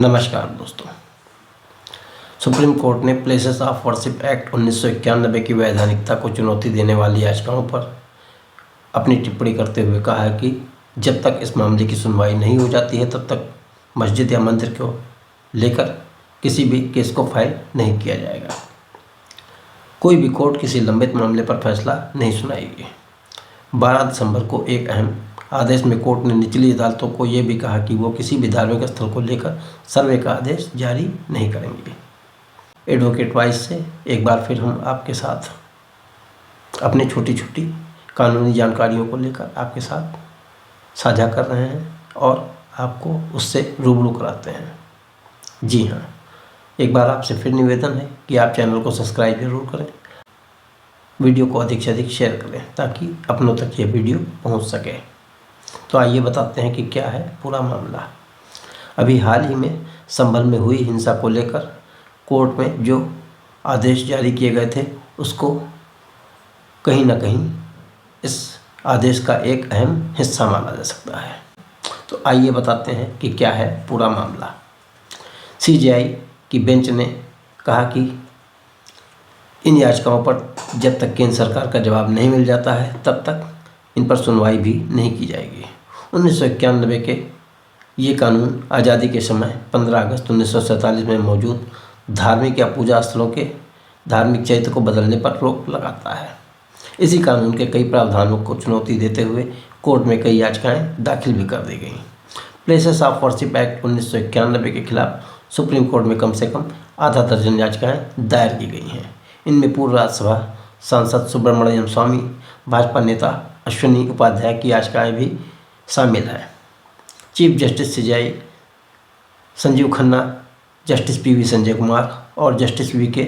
नमस्कार दोस्तों। Supreme court ने प्लेसेस ऑफ वर्शिप एक्ट 1991 की वैधानिकता को चुनौती देने वाली याचिकाओं पर अपनी टिप्पणी करते हुए कहा है कि जब तक इस मामले की सुनवाई नहीं हो जाती है तब तक मस्जिद या मंदिर को लेकर किसी भी केस को फाइल नहीं किया जाएगा। कोई भी कोर्ट किसी लंबित मामले पर फैसला नहीं सुनाएगी। 12 दिसंबर को एक अहम आदेश में कोर्ट ने निचली अदालतों को यह भी कहा कि वो किसी भी धार्मिक स्थल को लेकर सर्वे का आदेश जारी नहीं करेंगे। एडवोकेट वाइस से एक बार फिर हम आपके साथ अपनी छोटी छोटी कानूनी जानकारियों को लेकर आपके साथ साझा कर रहे हैं और आपको उससे रूबरू कराते हैं। जी हाँ, एक बार आपसे फिर निवेदन है कि आप चैनल को सब्सक्राइब जरूर करें, वीडियो को अधिक से अधिक शेयर करें ताकि अपनों तक यह वीडियो पहुंच सके। तो आइए बताते हैं कि क्या है पूरा मामला। अभी हाल ही में संभल में हुई हिंसा को लेकर कोर्ट में जो आदेश जारी किए गए थे उसको कहीं ना कहीं इस आदेश का एक अहम हिस्सा माना जा सकता है। तो आइए बताते हैं कि क्या है पूरा मामला। सीजेआई की बेंच ने कहा कि इन याचिकाओं पर जब तक केंद्र सरकार का जवाब नहीं मिल जाता है तब तक इन पर सुनवाई भी नहीं की जाएगी। 1991 के ये कानून आज़ादी के समय 15 अगस्त 1947 में मौजूद धार्मिक या पूजा स्थलों के धार्मिक चरित्र को बदलने पर रोक लगाता है। इसी कानून के कई प्रावधानों को चुनौती देते हुए कोर्ट में कई याचिकाएं दाखिल भी कर दी गईं। प्लेसेस ऑफ वर्शिप एक्ट 1991 के खिलाफ सुप्रीम कोर्ट में कम से कम आधा दर्जन याचिकाएं दायर की गई हैं। इनमें पूर्व राज्यसभा सांसद सुब्रमण्यम स्वामी, भाजपा नेता अश्विनी उपाध्याय की याचिकाएं भी शामिल हैं। Chief justice CJI Sanjeev Khanna, justice PV Sanjay Kumar और जस्टिस वीके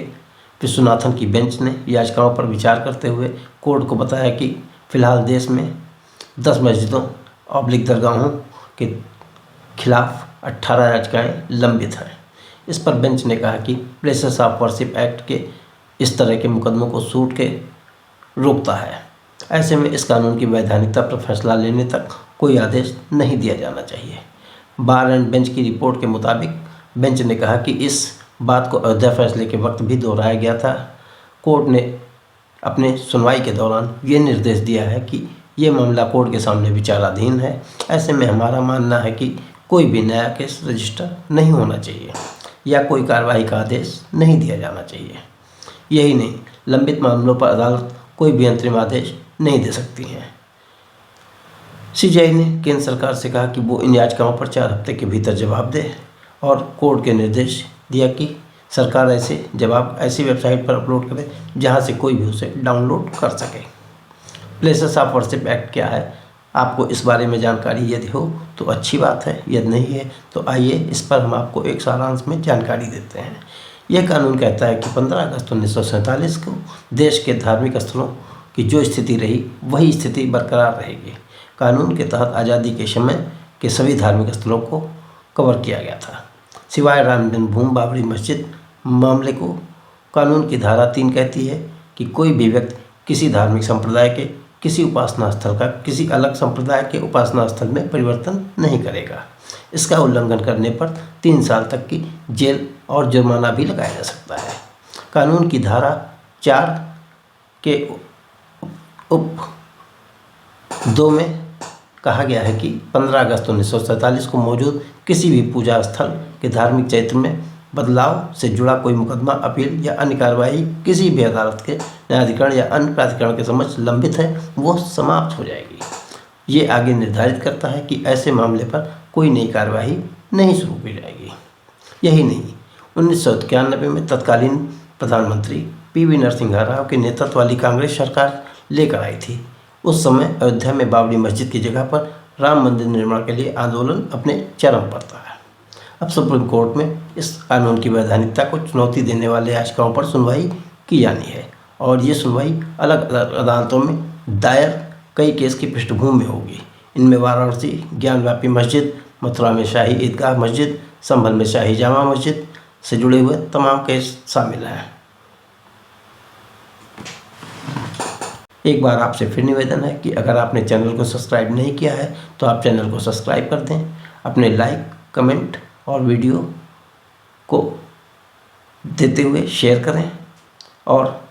विश्वनाथन की बेंच ने याचिकाओं पर विचार करते हुए कोर्ट को बताया कि फ़िलहाल देश में 10 मस्जिदों दरगाहों के खिलाफ 18 याचिकाएं लंबित हैं। इस पर बेंच ने कहा कि प्लेसेस ऑफ वर्शिप एक्ट के इस तरह के मुकदमों को छूट के रोकता है। ऐसे में इस कानून की वैधानिकता पर फैसला लेने तक कोई आदेश नहीं दिया जाना चाहिए। बार एंड बेंच की रिपोर्ट के मुताबिक बेंच ने कहा कि इस बात को अयोध्या फैसले के वक्त भी दोहराया गया था। कोर्ट ने अपने सुनवाई के दौरान ये निर्देश दिया है कि ये मामला कोर्ट के सामने विचाराधीन है। ऐसे में हमारा मानना है कि कोई भी नया केस रजिस्टर नहीं होना चाहिए या कोई कार्रवाई का आदेश नहीं दिया जाना चाहिए। यही नहीं, लंबित मामलों पर अदालत कोई भी अंतरिम आदेश नहीं दे सकती है। सीजेआई ने केंद्र सरकार से कहा कि वो इन याचिकाओं पर 4 हफ्ते के भीतर जवाब दे और कोर्ट के निर्देश दिया कि सरकार ऐसे जवाब ऐसी वेबसाइट पर अपलोड करे जहां से कोई भी उसे डाउनलोड कर सके। प्लेसेस ऑफ वर्शिप एक्ट क्या है, आपको इस बारे में जानकारी यदि हो तो अच्छी बात है, यदि नहीं है तो आइए इस पर हम आपको एक सारांश में जानकारी देते हैं। यह कानून कहता है कि 15 अगस्त 1947 को देश के धार्मिक स्थलों की जो स्थिति रही वही स्थिति बरकरार रहेगी। कानून के तहत आज़ादी के समय के सभी धार्मिक स्थलों को कवर किया गया था, सिवाय राम जन्मभूमि बाबरी मस्जिद मामले को। कानून की धारा 3 कहती है कि कोई भी व्यक्ति किसी धार्मिक संप्रदाय के किसी उपासना स्थल का किसी अलग संप्रदाय के उपासना स्थल में परिवर्तन नहीं करेगा। इसका उल्लंघन करने पर 3 साल तक की जेल और जुर्माना भी लगाया जा सकता है। कानून की धारा 4 के उप 2 में कहा गया है कि 15 अगस्त 1947 को मौजूद किसी भी पूजा स्थल के धार्मिक चरित्र में बदलाव से जुड़ा कोई मुकदमा, अपील या अन्य कार्रवाई किसी भी अदालत के न्यायाधिकरण या अन्य प्राधिकरण के समक्ष लंबित है वो समाप्त हो जाएगी। ये आगे निर्धारित करता है कि ऐसे मामले पर कोई नई कार्रवाई नहीं शुरू की जाएगी। यही नहीं, 1991 में तत्कालीन प्रधानमंत्री पीवी नरसिम्हा राव के नेतृत्व वाली कांग्रेस सरकार लेकर आई थी। उस समय अयोध्या में बाबरी मस्जिद की जगह पर राम मंदिर निर्माण के लिए आंदोलन अपने चरम पर था। अब सुप्रीम कोर्ट में इस कानून की वैधानिकता को चुनौती देने वाले याचिकाओं पर सुनवाई की जानी है और ये सुनवाई अलग अलग अदालतों में दायर कई केस की पृष्ठभूमि में होगी। इनमें वाराणसी ज्ञानव्यापी मस्जिद, मथुरा में शाही ईदगाह मस्जिद, संभल में शाही जामा मस्जिद से जुड़े हुए तमाम केस शामिल हैं। एक बार आपसे फिर निवेदन है कि अगर आपने चैनल को सब्सक्राइब नहीं किया है तो आप चैनल को सब्सक्राइब कर दें, अपने लाइक, कमेंट और वीडियो को देते हुए शेयर करें, और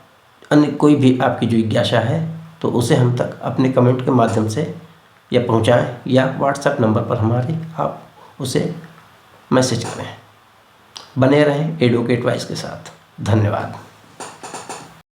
अन्य कोई भी आपकी जो जिज्ञासा है तो उसे हम तक अपने कमेंट के माध्यम से या पहुंचाएं, या व्हाट्सएप नंबर पर हमारे आप उसे मैसेज करें। बने रहें एडवोकेट वॉइस के साथ। धन्यवाद।